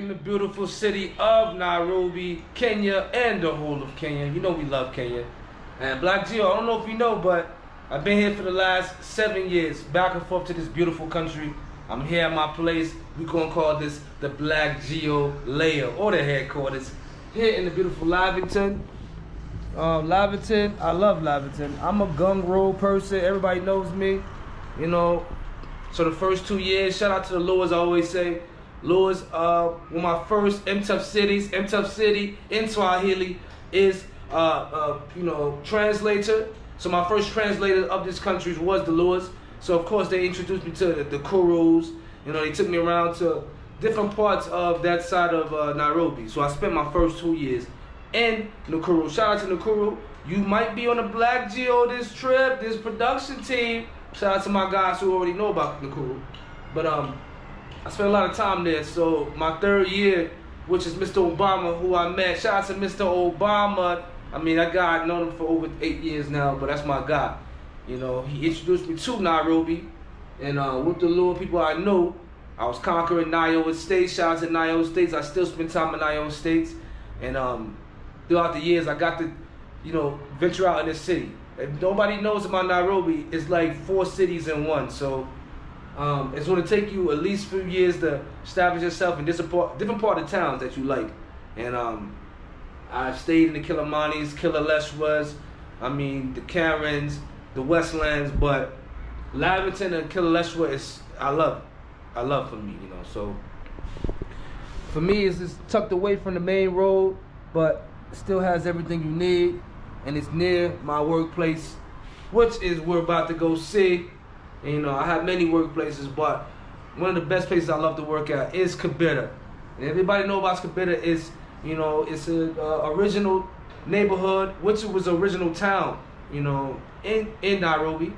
In the beautiful city of Nairobi, Kenya, and the whole of Kenya. You know we love Kenya. And BLACKGEO, I don't know if you know, but I've been here for the last 7 years, back and forth to this beautiful country. I'm here at my place. We're gonna call this the BLACKGEO layer, or the headquarters, here in the beautiful Lavington. Lavington, I love Lavington. I'm a gung roll person, everybody knows me, you know. So the first 2 years, shout out to the Lures, I always say. Lures, one of my first M-Tough cities. M-Tough city in Swahili is, translator. So my first translator of this country was the Lures. So of course they introduced me to the Kurus. You know, they took me around to different parts of that side of Nairobi. So I spent my first 2 years in Nakuru. Shout out to Nakuru. You might be on the BLACKGEO this trip, this production team. Shout out to my guys who already know about Nakuru. But I spent a lot of time there. So my 3rd year, which is Mr. Obama, who I met. Shout out to Mr. Obama. I mean, that guy, I've known him for over 8 years now, but that's my guy. You know, he introduced me to Nairobi. And with the little people I know, I was conquering Nairobi States. Shout out to Nairobi States. I still spend time in Nairobi States. And throughout the years, I got to, venture out in this city. If nobody knows about Nairobi, it's like 4 cities in one. So it's going to take you at least a few years to establish yourself in different part of towns that you like. And I stayed in the Kilamanis, Killaleshwas, the Karens, the Westlands, but Lavington and Killaleshwa is, I love for me, So for me, it's just tucked away from the main road, but still has everything you need, and it's near my workplace, which is we're about to go see. And, I have many workplaces, but one of the best places I love to work at is Kibera. And everybody know about Kibera is, it's an original neighborhood, which was original town, in Nairobi.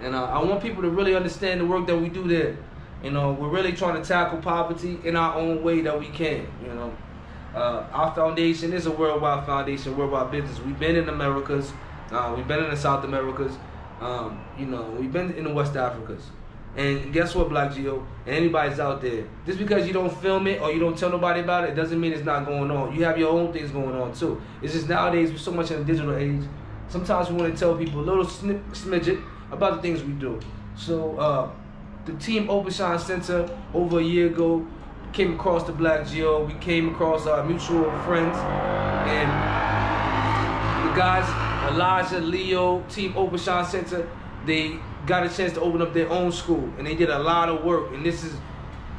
And I want people to really understand the work that we do there. We're really trying to tackle poverty in our own way that we can, Our foundation is a worldwide foundation, worldwide business. We've been in Americas, we've been in the South Americas, we've been in the West Africas. And guess what, BLACKGEO, and anybody's out there, just because you don't film it or you don't tell nobody about it, doesn't mean it's not going on. You have your own things going on too. It's just nowadays we're so much in the digital age, sometimes we want to tell people a little smidget about the things we do. So the team Open Center over a year ago came across the BLACKGEO. We came across our mutual friends, and the guys, Elijah, Leo, team Open Center, they got a chance to open up their own school, and they did a lot of work. And this is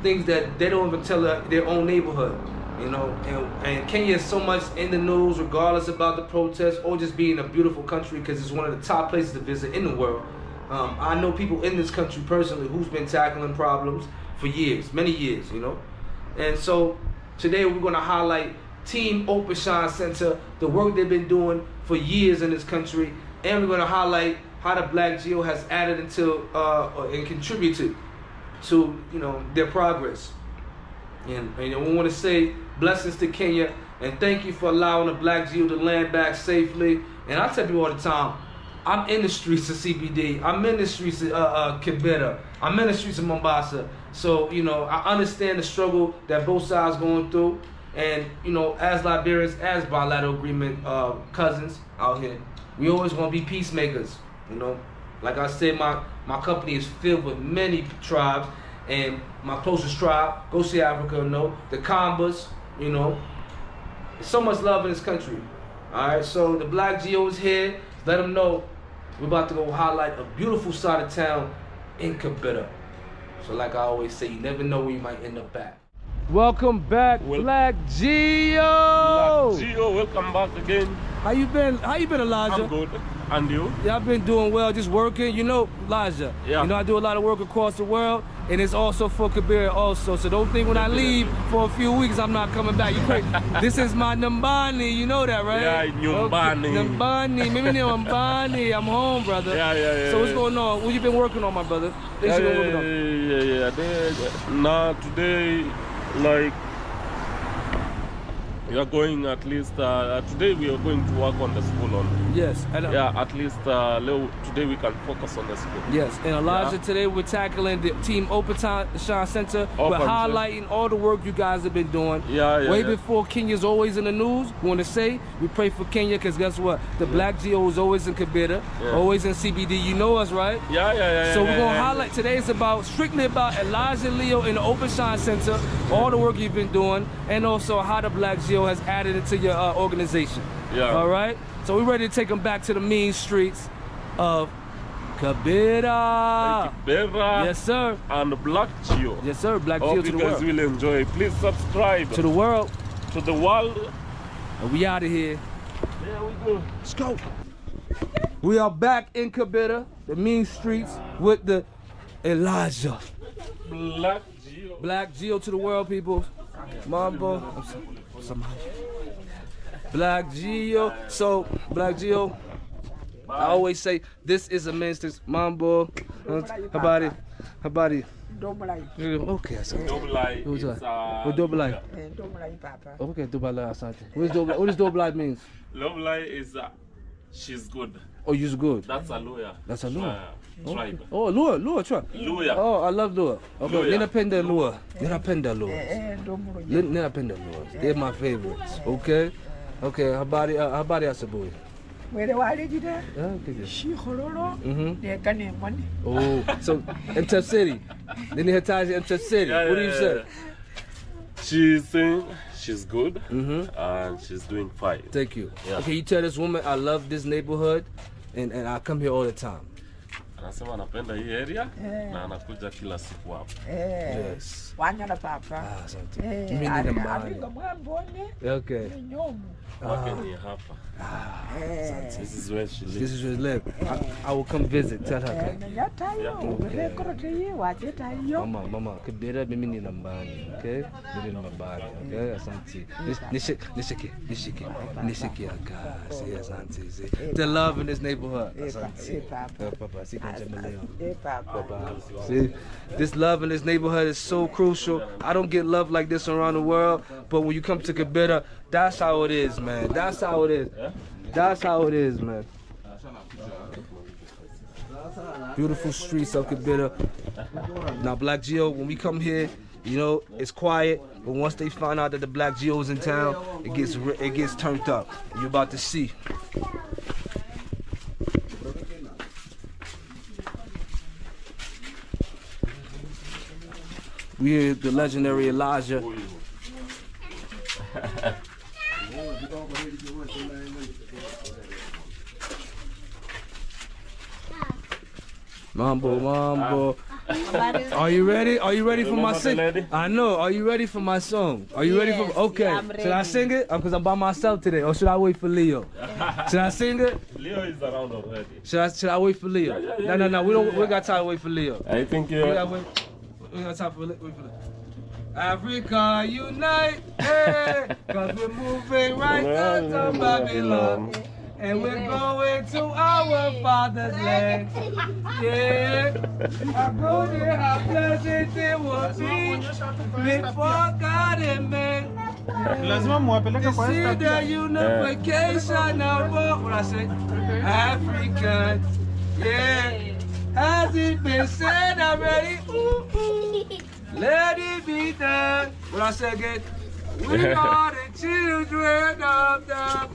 things that they don't even tell their own neighborhood, And Kenya is so much in the news, regardless about the protests or just being a beautiful country, because it's one of the top places to visit in the world. I know people in this country personally who's been tackling problems for years, many years, And so today we're going to highlight Team Open Center, the work they've been doing for years in this country, and we're going to highlight how the BLACKGEO has added into and contributed to their progress. And we want to say blessings to Kenya, and thank you for allowing the BLACKGEO to land back safely. And I tell people all the time, I'm in the streets of CBD. I'm in the streets of Kibera. I'm in the streets of Mombasa. So, I understand the struggle that both sides going through. And, as Liberians, as bilateral agreement cousins out here, we always want to be peacemakers, Like I said, my company is filled with many tribes. And my closest tribe, go see Africa, the Kambas, There's so much love in this country. All right, so the BLACKGEO is here. Let them know we're about to go highlight a beautiful side of town in Kibera. So like I always say, you never know where you might end up at. Welcome back, BLACKGEO. BLACKGEO, welcome back again. How you been, Elijah? I'm good. And you? Yeah, I've been doing well, just working. Elijah, yeah. I do a lot of work across the world, and it's also for Kibera also. So don't think when I leave for a few weeks, I'm not coming back. You crazy. This is my Numbani, you know that, right? Yeah, Numbani. Okay. Numbani, maybe Numbani. I'm home, brother. Yeah. So what's going on? What you been working on, my brother? Yeah. Now today, like, We are going at least today. We are going to work on the school only. Yes. And, yeah, at least today we can focus on the school. Yes, and Elijah, today we're tackling the team Opan Center. We're highlighting all the work you guys have been doing. Way before Kenya's always in the news. We want to say we pray for Kenya because guess what? The BLACKGEO is always in Kibera, always in CBD. You know us, right? So we're gonna highlight today. It's about strictly about Elijah Leo in the Opan Center, all the work you've been doing, and also how the BLACKGEO has added it to your organization. All right. So we're ready to take them back to the mean streets of Kibera. Yes, sir. And BLACKGEO. Yes, sir. BLACKGEO to the world. Hope you guys will enjoy. Please subscribe. To the world. To the world. And we out of here. There we go. Let's go. We are back in Kibera, the mean streets with the Elijah. BLACKGEO. BLACKGEO to the world, people. Mambo. BLACKGEO. So, BLACKGEO, I always say this is a ministers. Mambo. Habari. Habari. Okay, asante. Doblai is Doblai. Papa. Okay, Doblai, asante. What does Doblai mean? Doblai is she's good. Oh, you're good. That's a lawyer. That's a lawyer. Tribe. Oh, Lua tribe. Lawyer. Oh, I love Lua. Okay, Ninapenda Lua. They're my favorites. Okay. Okay, habari asubuhi. Where are you there? Okay. She hollow. They're gonna money. Oh, so Enter City. Then he has Enter City. What do you say? She's saying she's good and she's doing fine. Thank you. Okay, you tell this woman I love this neighborhood and I come here all the time. Anasema anapenda hii area na anakuja kila siku hapa. Yes. Wanyana papa. Asante. Mimi ni mbali. Okay. Wake ni hapa. This is where she lives. This is where she lives. I will come visit. Tell her. Mama, Kibera mimi ni nambani. Okay? Mimi ni nambani. Okay? Asante. Nishiki akasi. Asante. The love in this neighborhood. Asante. Papa, see, this love in this neighborhood is so crucial. I don't get love like this around the world, but when you come to Kibera, that's how it is, man. That's how it is. That's how it is, man. Beautiful streets of Kibera. Now, BLACKGEO, when we come here, you know, it's quiet, but once they find out that the BLACKGEO is in town, it gets turned up. You're about to see. We hear the legendary Elijah. Mambo. Are you ready? Are you ready for my sing? I know. Are you ready for my song? Are you ready for? Okay. Should I sing it? Because I'm by myself today. Or should I wait for Leo? Should I sing it? Leo is around already. Should I wait for Leo? No. We got time to wait for Leo. I think we got time to wait for Leo. Africa unite, hey, cause we're moving right out of Babylon. And we're going to our father's land. Yeah, I go there, how pleasant it will be before God and man. To see the unification of what I say, African. Yeah, has it been said already? Let it be done. What I say again? We are the children of the.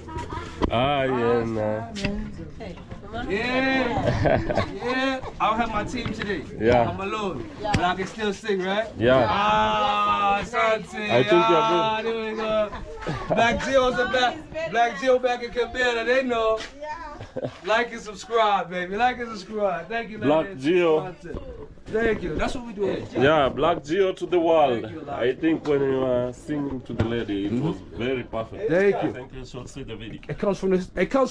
Yeah. I'll have my team today. Yeah. I'm alone. But I can still sing, right? Yeah. Something. I think you're good. There we go. BLACKGEO's back. BLACKGEO back in Kibera. They know. Like and subscribe, baby. Like and subscribe. Thank you, BLACKGEO. Thank you. That's what we do. Yeah, BLACKGEO to the world. I think when you were singing to the lady, it was very perfect. Thank you. I think you should see the video. It comes from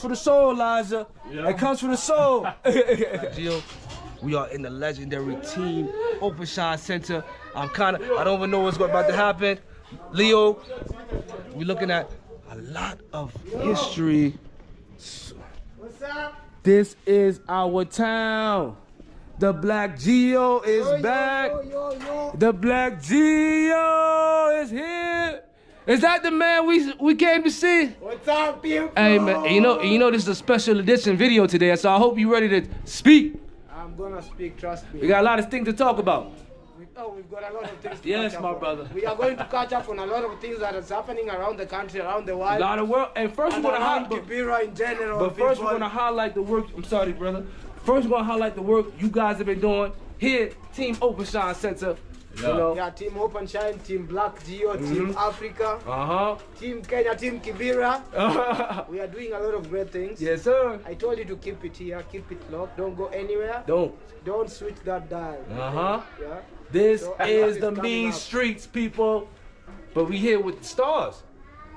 the soul, Elijah. Yeah. It comes from the soul. BLACKGEO, we are in the legendary team Opan Center. I don't even know what's about to happen. Leo, we're looking at a lot of history. This is our town. The BLACKGEO is back. The BLACKGEO is here. Is that the man we came to see? What's up, people? Hey man, you know this is a special edition video today, so I hope you're ready to speak. I'm gonna speak, trust me. We got a lot of things to talk about. We've got a lot of things to Yes, catch my up on. brother. We are going to catch up on a lot of things that is happening around the country, around the world. A lot of work. And first and we're gonna around highlight. Kibera in general. But first people. we're gonna highlight the work. I'm sorry, brother. First we're gonna highlight the work you guys have been doing here, Team Open Shine Center. Yeah. You know. Yeah, Team Open Shine, Team BLACKGEO, Team Africa, Team Kenya, Team Kibera. We are doing a lot of great things. Yes, sir. I told you to keep it here, keep it locked, don't go anywhere. Don't switch that dial. Yeah. This So, is the coming mean up. streets, people. But we here with the stars.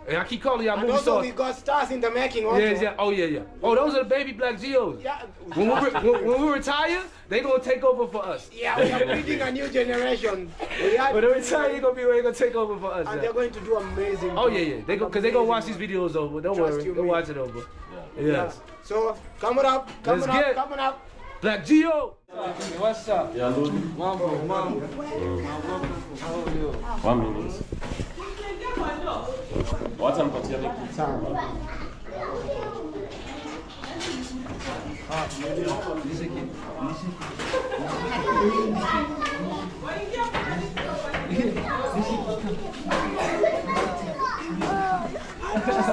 And I keep calling y'all And movie also stars. we got stars in the making also. Yeah. Oh, yeah. Oh, those are the baby BLACKGEOs. Yeah. When we retire, they gonna take over for us. Yeah, we are breeding a new generation. When they retire, they gonna take over for us. And Yeah. they're going to do amazing. Oh yeah. They go, cause they gonna watch these videos over. Don't Trust worry, you, they'll me. watch it over. Yes. So coming up, Let's get it. coming up. BLACKGEO. What's up? Yeah, Lord. Mambo. 1 minute. Wacha nipatie niki.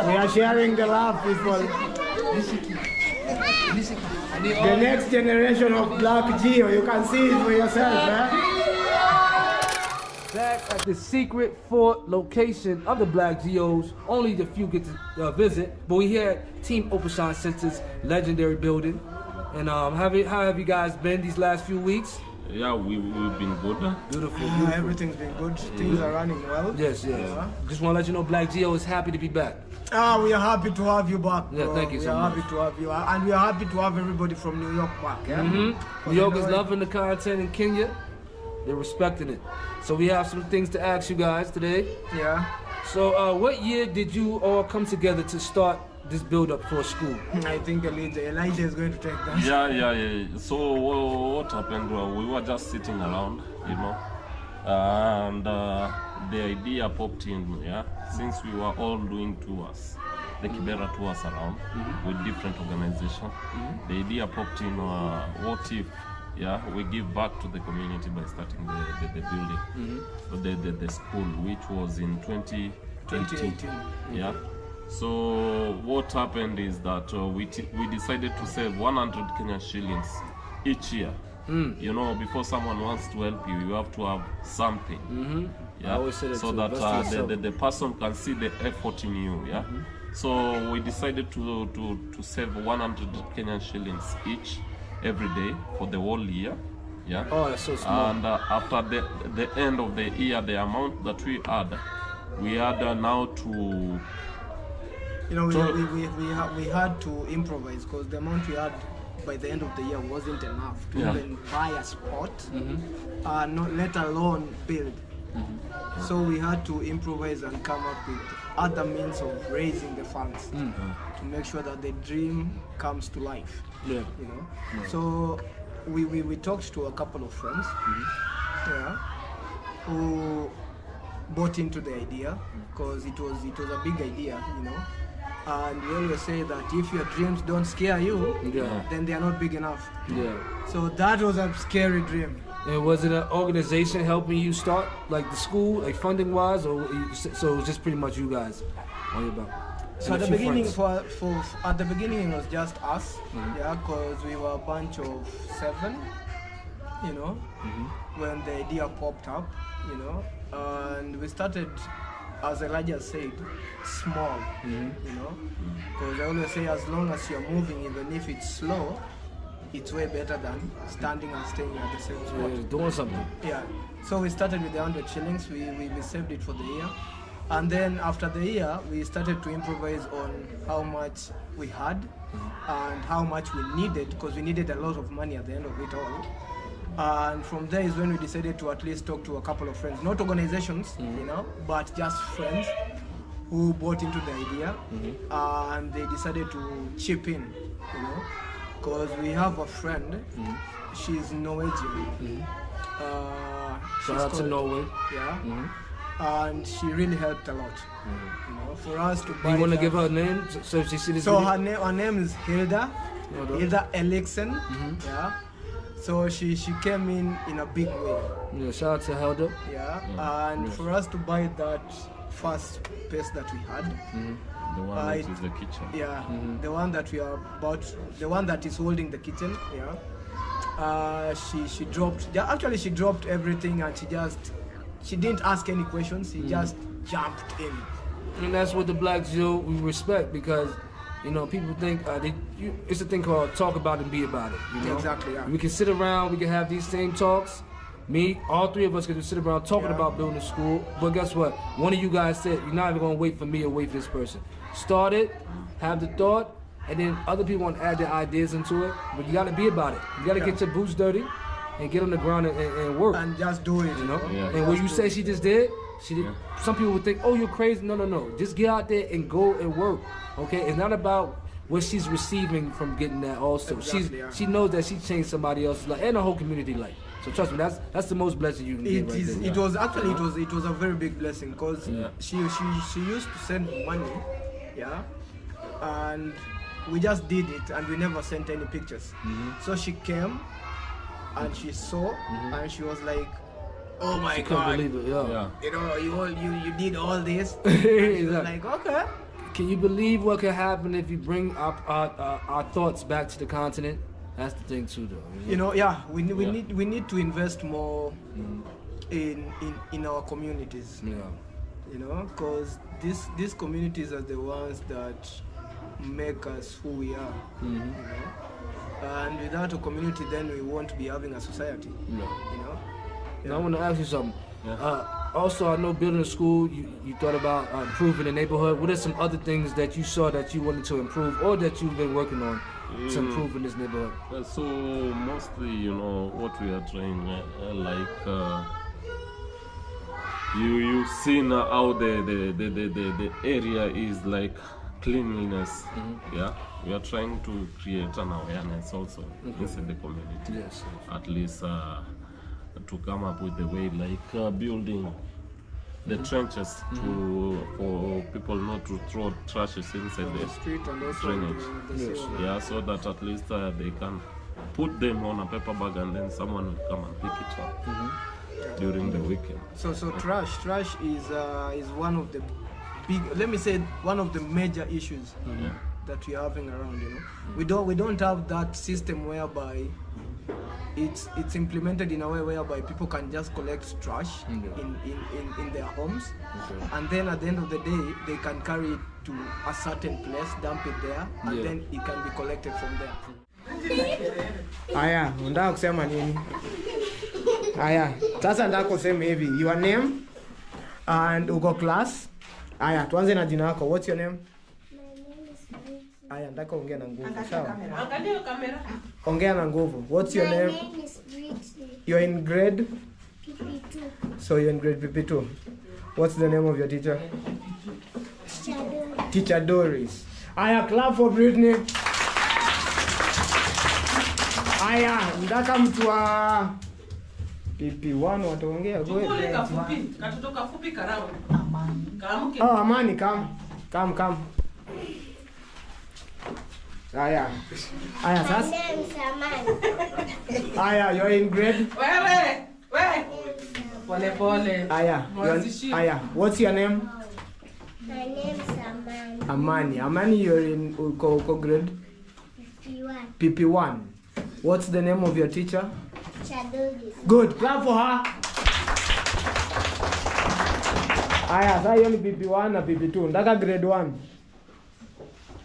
We are sharing the love, people. The next generation of BLACKGEO, you can see it for yourself, eh? Back at the secret fort location of the BLACKGEOs. Only the few get to visit, but we here at Team Open Shine Center's legendary building. And how have you guys been these last few weeks? Yeah, we've been good. Beautiful. Everything's been good. Things are running well. Yes. Just want to let you know BLACKGEO is happy to be back. We are happy to have you back. Yeah, bro. thank you so We are much. happy to have you, and we are happy to have everybody from New York back. Yeah? New York is loving the content in Kenya. They're respecting it. So we have some things to ask you guys today. Yeah. So what year did you all come together to start this build up for school? I think Elijah is going to take that. Yeah. So what happened? We were just sitting around, you know, and the idea popped in. Yeah, since we were all doing tours, the Kibera tours around with different organizations, the idea popped in. What if? Yeah, we give back to the community by starting the building, the school, which was in 2018. Yeah. So what happened is that we decided to save 100 Kenyan shillings each year. You know, before someone wants to help you, you have to have something. Yeah. I always say that so too. that Invest in the person can see the effort in you. Yeah. So we decided to save 100 Kenyan shillings each every day for the whole year. Yeah. Oh, that's so smart. And after the end of the year, the amount that we had now to. You know, we had to improvise because the amount we had by the end of the year wasn't enough to even buy a spot, not let alone build. So we had to improvise and come up with other means of raising the funds to make sure that the dream comes to life. Yeah. You know, so we talked to a couple of friends, who bought into the idea because it was a big idea, you know. And we always say that if your dreams don't scare you, then they are not big enough. Yeah. So that was a scary dream. And was it an organization helping you start, like the school, like funding wise, or so it was just pretty much you guys on your back? So at the beginning, at the beginning it was just us, because we were a bunch of 7, you know, when the idea popped up, you know, and we started, as Elijah said, small, you know, because I always say as long as you're moving, even if it's slow, it's way better than standing and staying at the same spot. Yeah, doing something. Yeah. So we started with the 100 shillings. We saved it for the year. And then after the year, we started to improvise on how much we had and how much we needed, because we needed a lot of money at the end of it all. And from there is when we decided to at least talk to a couple of friends, not organizations, you know, but just friends who bought into the idea, and they decided to chip in, you know, because we have a friend, she's Norwegian. Shout out to Norway. Yeah. and she really helped a lot. You know, for us to buy. You want to that- give her a name so if she see this So video? her name is Hilda. Hilda. Hilda Elixon. Yeah. So she came in a big way. Yeah, shout out to Helda. Yeah. And for us to buy that first space that we had. The one that is the kitchen. Yeah, the one that we are about, the one that is holding the kitchen. Yeah, she dropped. Yeah, actually, she dropped everything, and she didn't ask any questions. She just jumped in. And that's what the BLACKGEO we respect, because you know people think it's a thing called talk about it and be about it. You know? Exactly. Yeah. We can sit around, we can have these same talks. All three of us can sit around talking about building a school. But guess what? One of you guys said you're not even gonna wait for me or wait for this person. Start it, have the thought, and then other people want to add their ideas into it. But you gotta be about it. You gotta get your boots dirty and get on the ground and work. And just do it, you know. Yeah. And what you say she just did, she did. Some people would think, oh, you're crazy. No. Just get out there and go and work. Okay, it's not about what she's receiving from getting that. Also, Exactly, she knows that she changed somebody else's life and the whole community life. So trust me, that's the most blessing you can get right there. It was actually it was a very big blessing, because she used to send money, and we just did it, and we never sent any pictures. So she came and she saw, and she was like, oh my She couldn't God, believe it. Yeah. you know, you did all this. Exactly. Like, okay. Can you believe what could happen if you bring our thoughts back to the continent? That's the thing too, though. You know, we need to invest more in our communities. Yeah. You know, because these communities are the ones that make us who we are. You know, and without a community, then we won't be having a society. Yeah. You know. Now I want to ask you something. Also, I know building a school, you thought about improving the neighborhood. What are some other things that you saw that you wanted to improve, or that you've been working on to improve in this neighborhood? So mostly, you know, what we are trying, you've seen how the area is like cleanliness. Yeah, we are trying to create an awareness also inside the community. Yes. At least to come up with the way, like building the trenches for people not to throw trashes inside the Street and also drainage. the Yeah, so that at least they can put them on a paper bag, and then someone will come and pick it up during the weekend. So trash is one of the big, let me say, one of the major issues that we're having around. You know, we don't have that system whereby it's implemented in a way whereby people can just collect trash in their homes, and then at the end of the day they can carry it to a certain place, dump it there, and then it can be collected from there. Aya, unataka kusema nini? Aya, sasa nataka kusema hivi, your name and uko class. Aya, tuanze na jina lako. What's your name? Aya, nataka ongea na nguvu, sawa? Angalia kamera. Ongea na nguvu. What's your name? My name is Britney. You're in grade? PP2. So you're in grade PP2. What's the name of your teacher? Shadow. Teacher Doris. Aya, clap for Britney. Aya, ndaka mtu wa PP1 wataongea kweli. Kule kafupi, katoto kafupi karao. Kaamke. Oh, Amani, come. Aya, My sasa. name is Amani. Aya, you're in grade? Wewe. Pole. Aya, what's your name? My name is Amani. Amani, you're in uko grade? PP1. PP1. What's the name of your teacher? Shadow. Good, clap for her. Aya, sasa hiyo ni PP1 na PP2. Ndaka grade 1.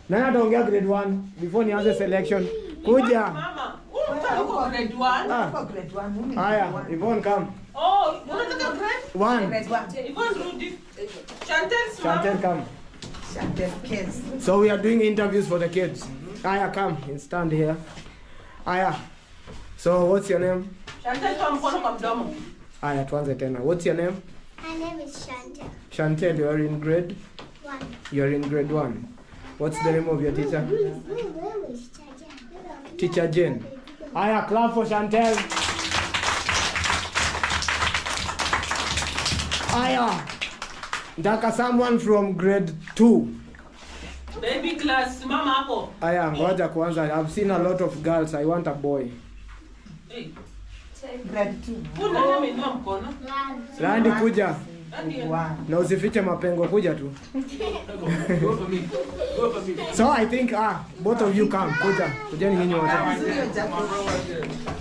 Nani ataongea grade 1 before nianze selection? Kuja. Mama, uko grade 1. Uko grade 1. Aya, Yvonne come. Oh, unataka grade 1. Grade 1. Yvonne rudi. Chantel come. Chantel kids. So we are doing interviews for the kids. Aya, come and stand here. Aya. So what's your name? Chantel toa mkono kwa mdomo. Aya, tuanze tena. What's your name? My name is Chantel. Chantel, you are in grade? 1. You are in grade 1. What's the name of your teacher? My name is Chaja. Teacher Jane. Aya, clap for Chantel. Aya. Ndaka someone from grade 2. Baby class, mama hapo. Aya, ngoja kwanza. I've seen a lot of girls. I want a boy. Hey, Grade 2. kuna nani ameinua mkono? Randi kuja. Nani? Na usifiche mapengo, kuja tu. Go for me. Go for me. So I think both of you come. Kuja. Kujeni nyinyi wote.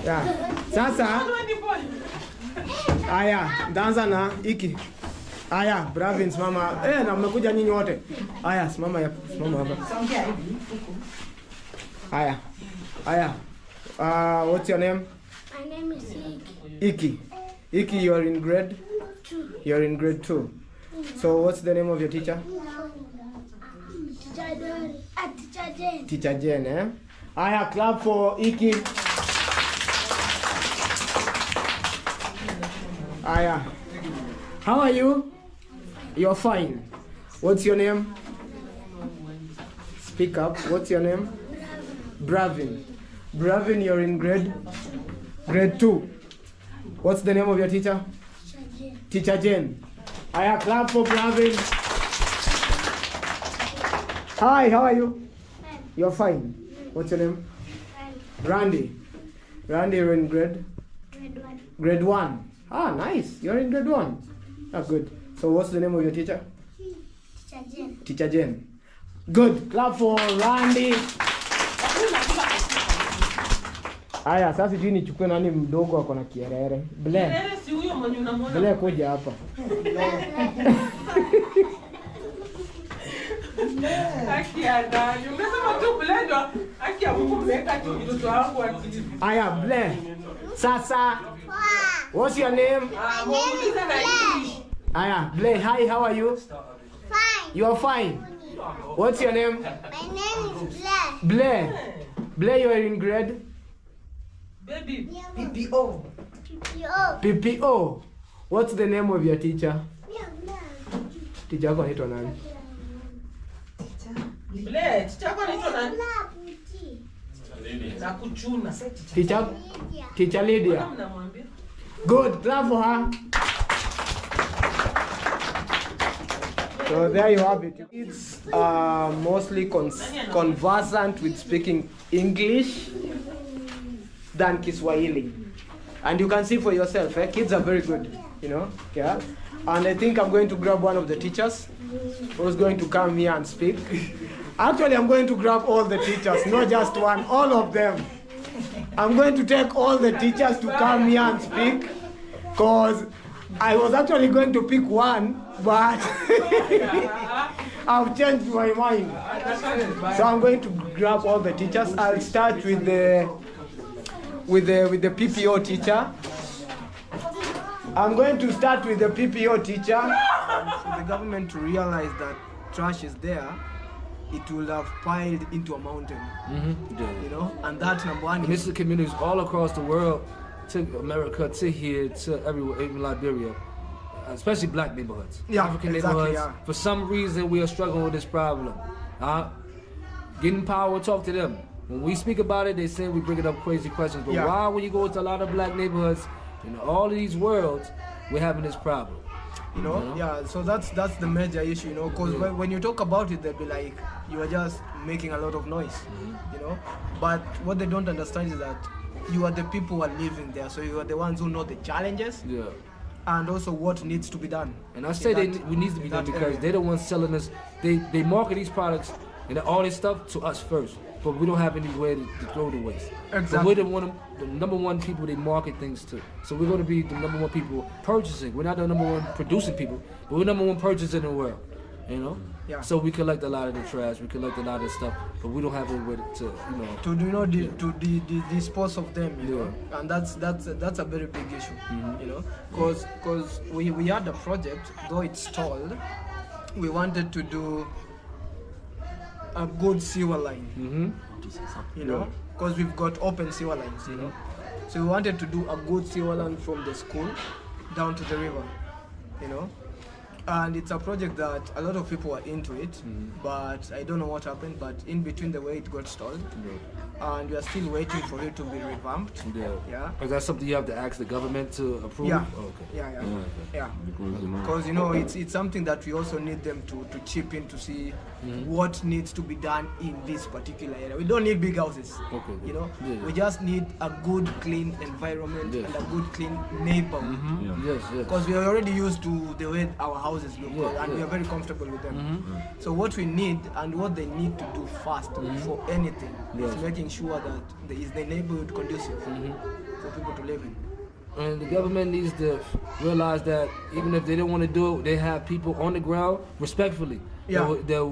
Yeah. Sasa aya, ndaanza na iki. Aya, Bravins mama. Na mmekuja nyinyi wote. Aya, simama hapa. Songea hivi huku. Aya. What's your name? My name is Iki. Iki, you are in grade? 2. You're in grade 2. So what's the name of your teacher? Teacher Dori. Teacher Jen. Teacher Jen, eh? Aya, clap for Iki. Aya. How are you? You're fine. What's your name? Speak up. What's your name? Bravin. Bravin, you're in grade 2. What's the name of your teacher? Teacher Jen. Aya, clap for Bravin. Hi, how are you? You're fine. What's your name? Randy. Randy, you're in grade 1. Grade 1. Nice. You're in grade 1. Good. So what's the name of your teacher? Teacher Jen. Teacher Jen. Good. Clap for Randy. Aya, sasa sijui nichukue nani mdogo ako na kierere. Ble. Si huyo mwenye unamwona. Ble kuja hapa. Haki ya nani? Umesema tu blendo. Haki ya Mungu mmeweka tu mtoto wangu akili. Aya, Ble. Sasa, what's your name? Muulize na English. Aya, Ble, hi, how are you? Fine. You are fine. What's your name? My name is Blair. Ble. Ble, you are in grade? Baby. PPO. PPO. PPO. What's the name of your teacher? Teacher yako anaitwa nani? Ble, chako anaitwa nani? Puti. Na kuchuna. Teacher Lydia. Kama mnamwambia. Good, clap for her. So there you have it. Kids are mostly conversant with speaking English than Kiswahili. And you can see for yourself, kids are very good, yeah. And I think I'm going to grab one of the teachers who's going to come here and speak. Actually, I'm going to grab all the teachers, not just one, all of them. I'm going to take all the teachers to come here and speak, because I was actually going to pick one, but I've changed my mind. So I'm going to grab all the teachers. I'll start with the PPO teacher. I'm going to start with the PPO teacher. For the government to realize that trash is there, it will have piled into a mountain. And that number one. This is communities all across the world, to America, to here, to everywhere, even Liberia, especially black neighborhoods, African exactly, neighborhoods. For some reason, we are struggling with this problem. Getting power, talk to them. When we speak about it, they say we bring it up crazy questions. But why, when you go to a lot of black neighborhoods, in all of these worlds, we're having this problem? So that's the major issue, because when you talk about it, they'll be like, you are just making a lot of noise, But what they don't understand is that you are the people who are living there, so you are the ones who know the challenges, and also what needs to be done. And I say we need to be done because they're the ones selling us. They market these products and all this stuff to us first, but we don't have anywhere to throw the waste. Exactly. But we're the number one people they market things to. So we're going to be the number one people purchasing. We're not the number one producing people, but we're number one purchasing in the world. Yeah. So we collect a lot of the trash, we collect a lot of stuff, but we don't have anywhere to dispose of them, and that's a very big issue, because we had a project, though it's stalled. We wanted to do a good sewer line, because we've got open sewer lines, so we wanted to do a good sewer line from the school down to the river, And it's a project that a lot of people are into it, but I don't know what happened. But in between the way it got stalled, and we are still waiting for it to be revamped. Yeah. Is that something you have to ask the government to approve? Yeah. Oh, okay. Yeah. Because It's something that we also need them to chip in to see what needs to be done in this particular area. We don't need big houses. Okay. You know, Yeah. we just need a good, clean environment Yes. and a good, clean neighborhood. Yes. Because we are already used to the way our houses look, Yeah, and we are very comfortable with them. So what we need and what they need to do first before anything is making sure that there is the neighborhood conducive for people to live in. And the government needs to realize that even if they don't want to do it, they have people on the ground respectfully that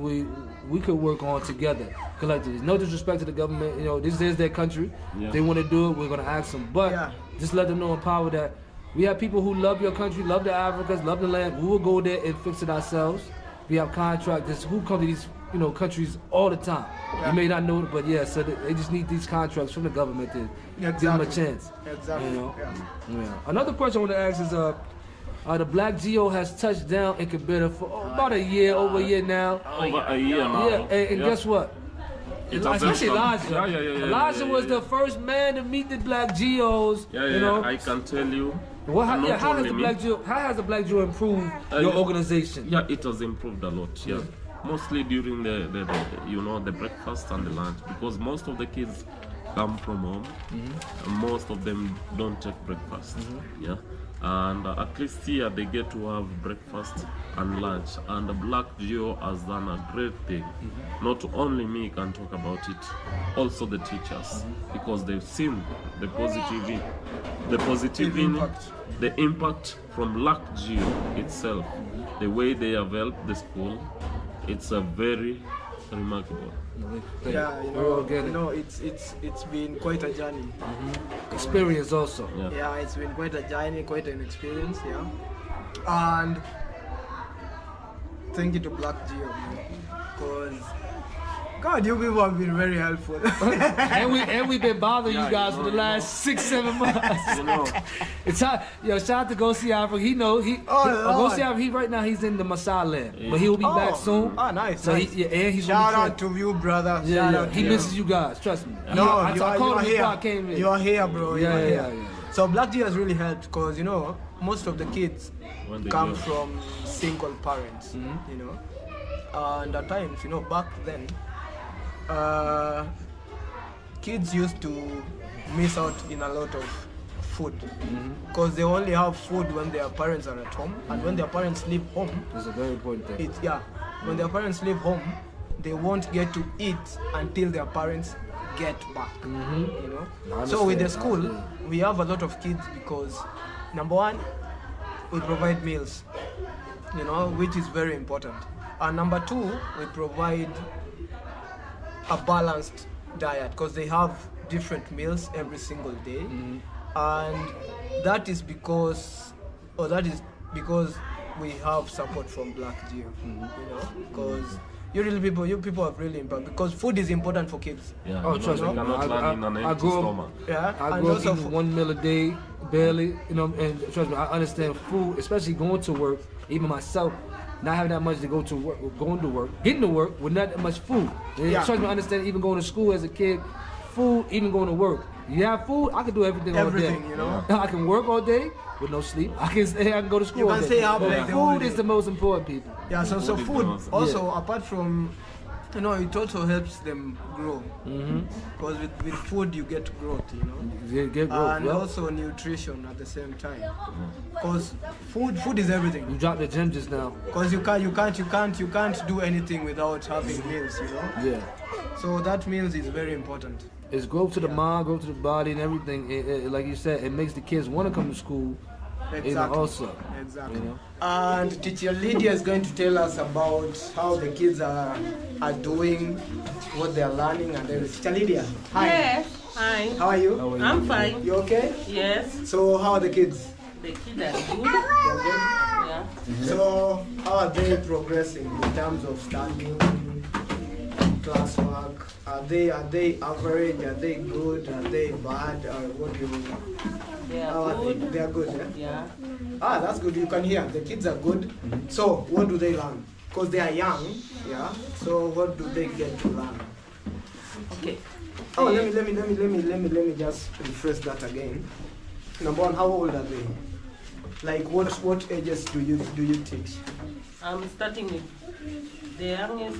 we could work on together collectively. No disrespect to the government, you know, this is their country. Yeah. If they want to do it, we're going to ask them. But just let them know in power that we have people who love your country, love the Africans, love the land. We will go there and fix it ourselves. We have contractors who come to these countries all the time. You may not know it, but yeah, so they just need these contracts from the government to give them a chance. Exactly. You know? Another question I want to ask is, the BLACKGEO has touched down in Kibera for about a year, over a year now. over a year now. Yeah, and guess what? It has Especially Elijah. Yeah, Elijah was the first man to meet the BLACKGEOs. You know? I can tell you. How not has only the me. BLACKGEO improved your organization? Yeah, it has improved a lot. Yeah, mostly during the breakfast and the lunch, because most of the kids come from home, and most of them don't take breakfast. Yeah, and at least here they get to have breakfast and lunch, and the BLACKGEO has done a great thing. Not only me can talk about it, also the teachers, because they've seen the the impact from BLACKGEO itself, the way they have helped the school. It's a very remarkable. Yeah, it's been quite a journey. Experience also. Yeah, it's been quite a journey, quite an experience. Yeah, and thank you to BLACKGEO, because God, you people have been very helpful. and we've been bothering you guys for the last 6-7 months. You know, It's hot. Yo, shout out to Go See Africa. He knows Go See Africa. Right now he's in the Maasai land, but he'll be back soon. Oh, nice. So nice. and he's Shout on the out to you, brother. Yeah, Shout yeah. out to He you. misses you guys. Trust me. No, I called him before I came in. You are here, bro. You are here. Yeah. So BLACKGEO has really helped, because most of the kids when they come go. from single parents. And at times, back then, kids used to miss out in a lot of food, because they only have food when their parents are at home, and when their parents leave home, It's a very important thing. when their parents leave home, they won't get to eat until their parents get back. So with the school, we have a lot of kids, because number one, we provide meals, which is very important, and number two, we provide a balanced diet, because they have different meals every single day, and that is because we have support from BLACKGEO, because you people have really impact, because food is important for kids. Yeah, Oh, trust me. cannot run in an I empty grew up- stomach. Yeah, I and grew up also eating 1 meal a day, barely, and trust me, I understand food, especially going to work, even myself, not having that much to go to work, getting to work with not that much food. Yeah. Trust me, I understand even going to school as a kid, food, even going to work. You have food, I can do everything all day. I can work all day with no sleep. I can go to school You all can day. stay up But like the whole food is day. the most important, people. Yeah, so Food is food awesome. also, apart from, it also helps them grow, because with food you get growth, Get growth, and also nutrition at the same time, because food is everything. You dropped the gym just now. Because you can't do anything without having meals, Yeah. So that meals is very important. It's growth to the mind, growth to the body, and everything. Like you said, it makes the kids want to come to school. Exactly. Also. Exactly. And teacher Lydia is going to tell us about how the kids are doing, what they are learning, and everything. Teacher Lydia, hi. Yes, hi. How are you? I'm fine. You okay? Yes, So how are the kids? the kids are good. They are good? Yeah. So how are they progressing in terms of studying? classwork? Are they average? Are they good? Are they bad? What do you mean? They How are are they? good. They are good, yeah? Yeah. Ah, that's good. You can hear. The kids are good. So, what do they learn? Because they are young, yeah? So, what do they get to learn? Okay. Oh, let me just rephrase that again. Number one, how old are they? Like, what ages do you teach? I'm starting with the youngest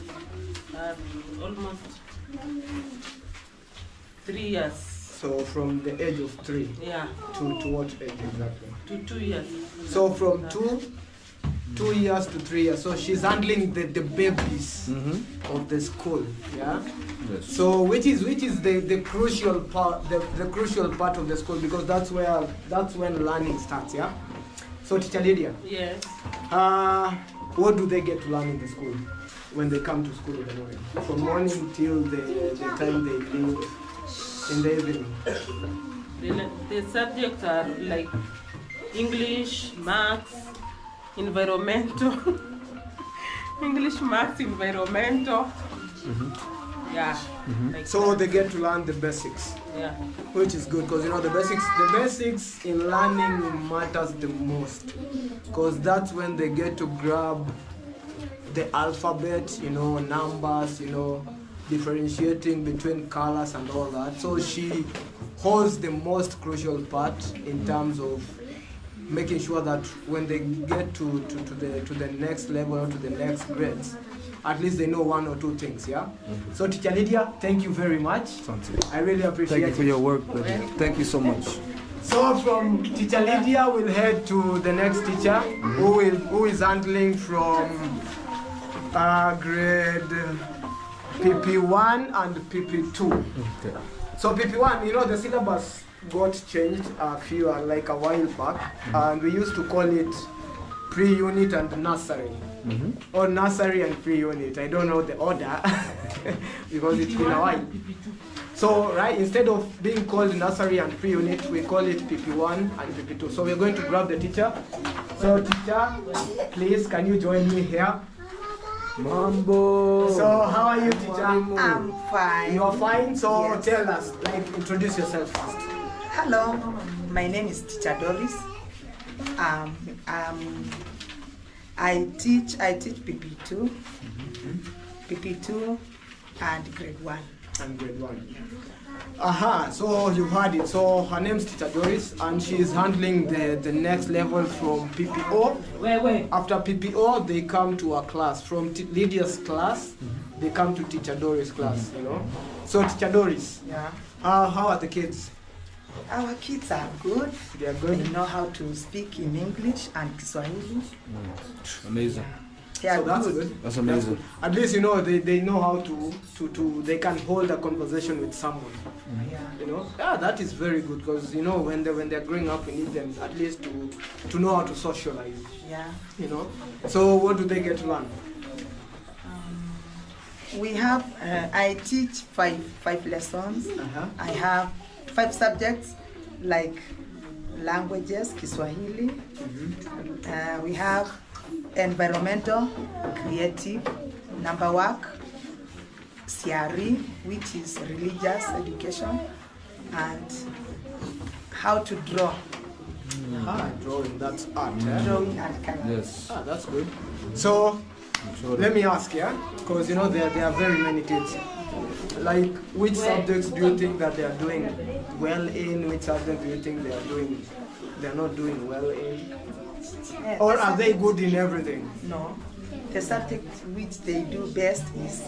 at almost 3 years. So, from the age of 3 Yeah. to what age exactly? To 2 years. So, from 2 years to 3 years. So, she's handling the babies of the school, yeah? Yes. So, which is the crucial part, the crucial part of the school, because that's when learning starts, yeah? So, Teacher Lydia, Yes. what do they get to learn in the school when they come to school in the morning? From morning till the time they leave in the evening. The subjects are like English, maths, environmental. English, maths, environmental. Yeah. Like So that. they get to learn the basics, Yeah. which is good, because you know the basics in learning matters the most, because that's when they get to grab the alphabet, you know, numbers, you know, differentiating between colors and all that. So she holds the most crucial part in terms of making sure that when they get to the next level or to the next grades, at least they know one or two things, yeah? So Teacher Lydia, thank you very much. I really appreciate Thank you for it. your work, brother. Thank you so much. So from Teacher Lydia, we'll head to the next teacher, who is handling from grade PP1 and PP2. Okay. So PP1, you know, the syllabus got changed like a while back, and we used to call it pre-unit and nursery. Or nursery and pre-unit. I don't know the order because it's been a while. So, right, instead of being called nursery and pre-unit, we call it PP1 and PP2. So we're going to grab the teacher. So teacher, please, can you join me here? Mambo. So how are you, teacher? I'm fine. You're fine? So Yes. tell us, like, introduce yourself first. Hello, my name is Teacher Doris. I teach PP2, PP2 and grade 1. And grade 1. Aha, so you've heard it. So her name's Teacher Doris, and she is handling the next level from PPO. Wait. After PPO, they come to our class. From Lydia's class, they come to Teacher Doris' class, you know. So Teacher Doris, Yeah. how are the kids? Our kids are good. They are They good. know how to speak in English and Kiswahili. Amazing. They are So that's good. good. That's amazing. At least, you know, they know how to they can hold a conversation with someone. Yeah. You know, yeah, that is very good, because you know when they're growing up, we need them at least to know how to socialize. Yeah. You know, so what do they get to learn? We have, I teach five lessons. Uh-huh. I have 5 subjects like languages, Kiswahili. We have environmental, creative, number work, CRE, which is religious education, and how to draw, Drawing, that's art. Eh? drawing and kind. Yes. That's good. So Sure. let me ask, yeah, because you know there are very many kids. Like, which subjects do you think that they are doing well in? Which subjects do you think they're not doing well in? Or are they good in everything? No. The subject which they do best is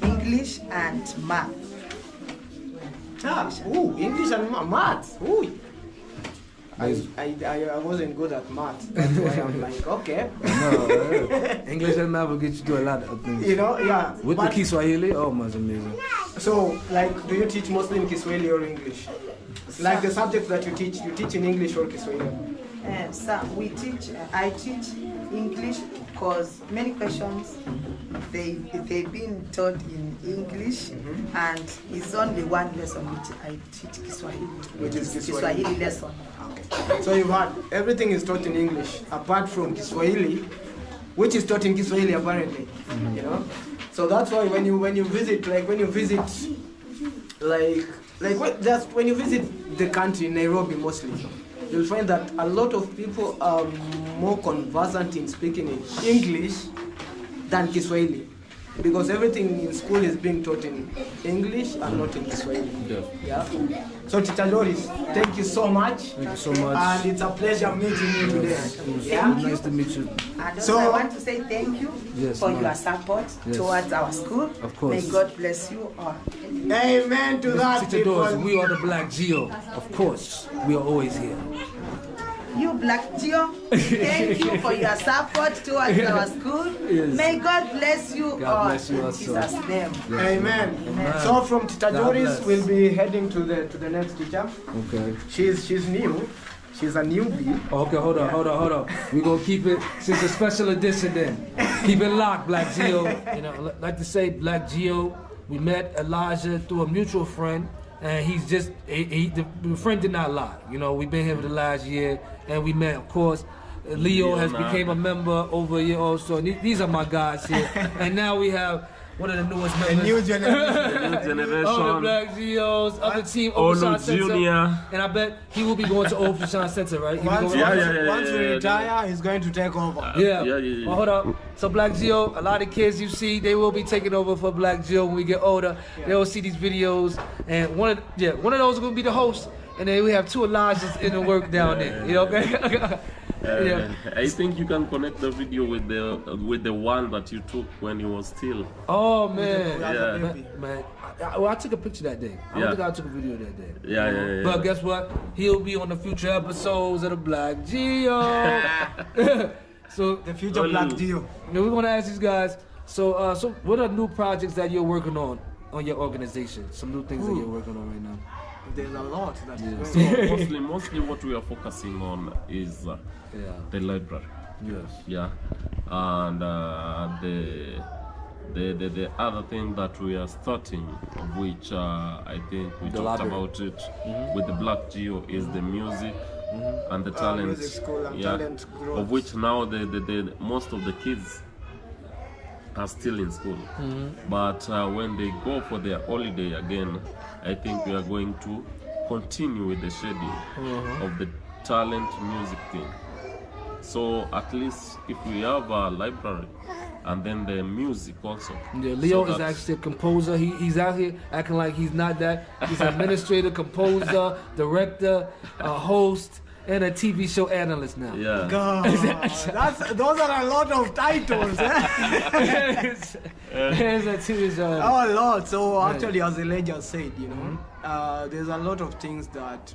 English and math. English and math. Ooh. Nice. I wasn't good at math. That's why I'm like, okay. No, English and math will get you to a lot of things. You know, yeah. With the but- Kiswahili, oh, that's amazing. So, like, do you teach mostly in Kiswahili or English? Like the subjects that you teach in English or Kiswahili? I teach English because many questions they've been taught in English, and it's only one lesson which I teach Kiswahili, Which is Kiswahili. Kiswahili lesson. So you've had everything is taught in English apart from Kiswahili, which is taught in Kiswahili apparently. You know. So that's why when you visit when you visit the country, Nairobi mostly, you'll find that a lot of people are more conversant in speaking in English than Kiswahili. Because everything in school is being taught in English and not in Kiswahili. Yeah. So Tita Doris, thank you so much. Thank you so much. And it's a pleasure meeting you today. Yeah. Nice to meet you. And also I want to say thank you for your support towards our school. Of course. May God bless you all. Amen to that. Tita Doris, we are the BLACKGEO. Of course, we are always here. You BLACKGEO, thank you for your support towards our school. Yes. May God bless you God all. bless you In also. Jesus' name. Amen. Amen. So from Tita God Doris, bless. we'll be heading to the next teacher. Okay. She's new. She's a newbie. Okay, hold on. We're gonna keep it since a special edition then. Keep it locked, BLACKGEO. You know, like to say BLACKGEO, we met Elijah through a mutual friend, and he's just the friend did not lie. You know, we've been here for the last year, and we met, of course. Leo has became a member over a year also. These are my guys here. And now we have one of the newest members. A new generation. New generation. Of the BLACKGEOs, of the team, Olu Opan Center. Junior. And I bet he will be going to Opan Center, right? He'll be Once, going- once we retire, he's going to take over. Yeah. Yeah. Well, hold up. So BLACKGEO, a lot of kids you see, they will be taking over for BLACKGEO when we get older. They will see these videos, and one of those is going to be the host, and then we have two Elijahs in the work down there. You know, okay? Yeah. I think you can connect the video with the one that you took when you was still. Oh man. Yeah. Man, I took a picture that day. I don't think I took a video that day. Yeah. But guess what? He'll be on the future episodes of the BLACKGEO. So The future BLACKGEO. we want to ask these guys. So, so what are new projects that you're working on your organization? Some new things that you're working on right now. There's a lot that is So going on. mostly what we are focusing on is the library. Yes. Yeah, and the other thing that we are starting, of which I think we The talked library. about it with the BLACKGEO, is the music and the talent. Music school and talent growth. of which now the most of the kids are still in school, but when they go for their holiday again, I think we are going to continue with the schedule of the talent music thing. So at least if we have a library and then the music also. Yeah, Leo so is that- actually a composer. He's out here acting like he's not that. He's an administrator, composer, director, a host, and a TV show analyst now. Yeah. God, those are a lot of titles. It's a TV show. Oh Lord! So actually, as Elijah said, you know, there's a lot of things that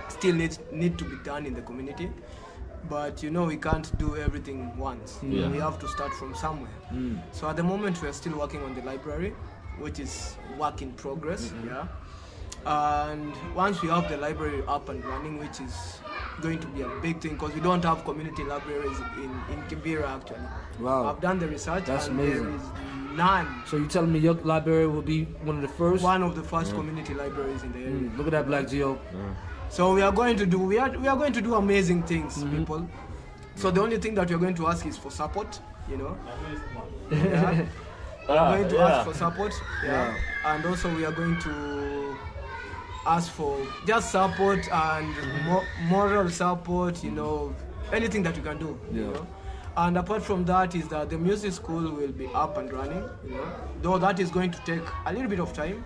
still need to be done in the community. But you know, we can't do everything once. Yeah. We have to start from somewhere. So at the moment, we are still working on the library, which is work in progress. Yeah. And once we have the library up and running, which is going to be a big thing, because we don't have community libraries in Kibera actually. Wow. I've done the research. That's and amazing. There is none. So you telling me your library will be one of the first? One of the first community libraries in the area. Look at that, BLACKGEO. So we are going to do amazing things, people. So the only thing that we are going to ask is for support, you know. Yeah. We are going to ask for support, yeah. And also we are going to ask for just support and moral support, you know, anything that you can do, you know. And apart from that is that the music school will be up and running, you know. Though that is going to take a little bit of time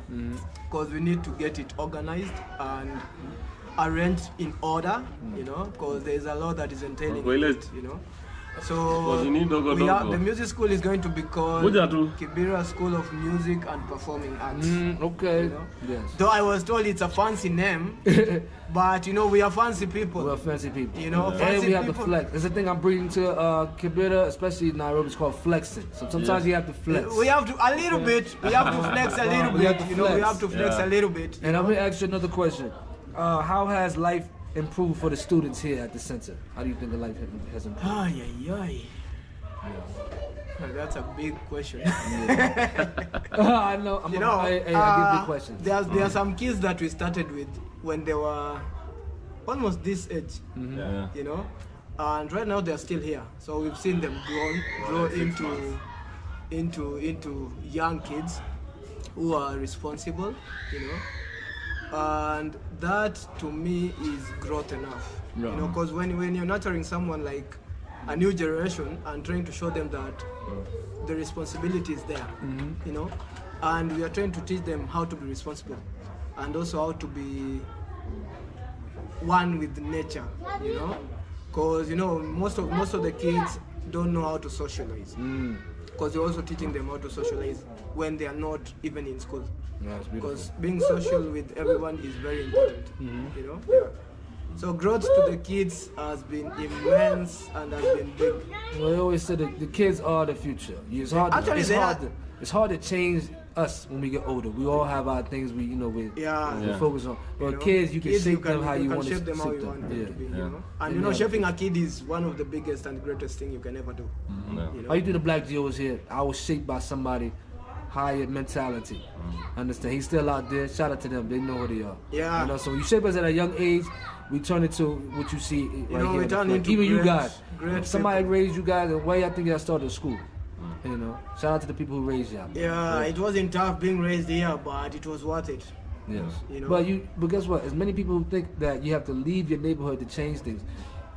because we need to get it organized and arranged in order, you know, because there is a lot that is entailing it, you know. So you need the music school is going to be called Moja tu. Kibera School of Music and Performing Arts. Okay. You know? Yes. Though I was told it's a fancy name, but you know, we are fancy people. We're fancy people. You know, And fancy we have to people. flex. There's a thing I'm bringing to Kibera, especially in Nairobi, it's called flexing. So sometimes you have to flex. We have to a little bit. We have to flex a little We have bit. to You know, we flex. have to flex a little bit. And I'm gonna ask you another question. How has life improved for the students here at the center? How do you think the life has improved? Ay, ay, ay. That's a big question. I know. I give big questions. There are some kids that we started with when they were almost this age, Yeah. you know, and right now they're still here. So we've seen them grow into young kids who are responsible, you know, and that to me is growth enough, you know, because when you're nurturing someone like a new generation and trying to show them that the responsibility is there, you know, and we are trying to teach them how to be responsible and also how to be one with nature, you know, because you know most of the kids don't know how to socialize, because you're also teaching them how to socialize when they are not even in school, because being social with everyone is very important, you know. Yeah. So growth to the kids has been immense and has been big. Well, I always say the kids are the future. It's hard. Actually, It's hard to change us when we get older. We all have our things we we focus on. But You know, kids, you can kids, shape them how you want to shape them how shape you want them. them to be. Yeah. You know? And you know, shaping a kid is one of the biggest and greatest thing you can ever do. You know? All you do the Black Geo is here. I was shaped by somebody higher mentality. Understand? He's still out there. Shout out to them. They know who they are. Yeah. You know, so you shape us at a young age. We turn into what you see right know, here. we turn into even you great- guys. great If somebody people. raised you guys, why y'all think y'all started school? You know, shout out to the people who raised y'all. Yeah, it wasn't tough being raised here, but it was worth it. Yes. You know? But guess what? As many people who think that you have to leave your neighborhood to change things,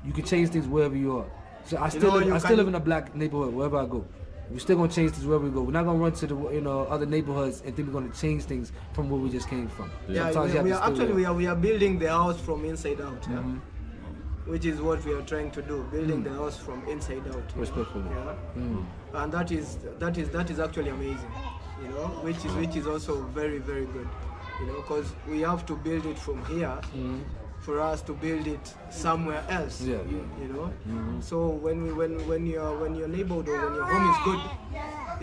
you can change things wherever you are. So I still live in a black neighborhood wherever I go. We're still gonna change things wherever we go. We're not gonna run to the other neighborhoods and think we're gonna change things from where we just came from. Yeah, Sometimes you have we to are stay actually there. we are building the house from inside out. Yeah? Which is what we are trying to do, building the house from inside out. You know? Respectfully. Yeah. And that is actually amazing, you know, which is also very, very good, you know, because we have to build it from here for us to build it somewhere else. Yeah. You know. So when your neighborhood or when your home is good,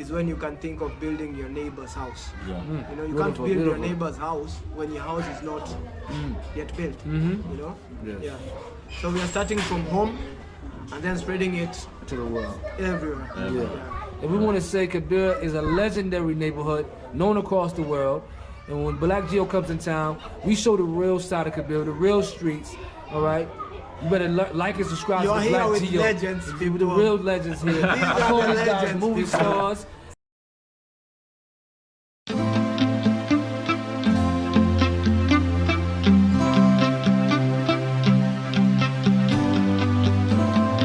is when you can think of building your neighbor's house. Yeah. You know, you Beautiful, can't build beautiful. your neighbor's house when your house is not yet built. You know. Yes. Yeah. So we are starting from home and then spreading it To the world. everywhere. Yeah. And we want to say Kibera is a legendary neighborhood known across the world. And when BLACKGEO comes in town, we show the real side of Kibera, the real streets. All right. You better like and subscribe You're to here with BLACKGEO. legends, The people. real legends here. I are call the these guys legends, movie people. stars.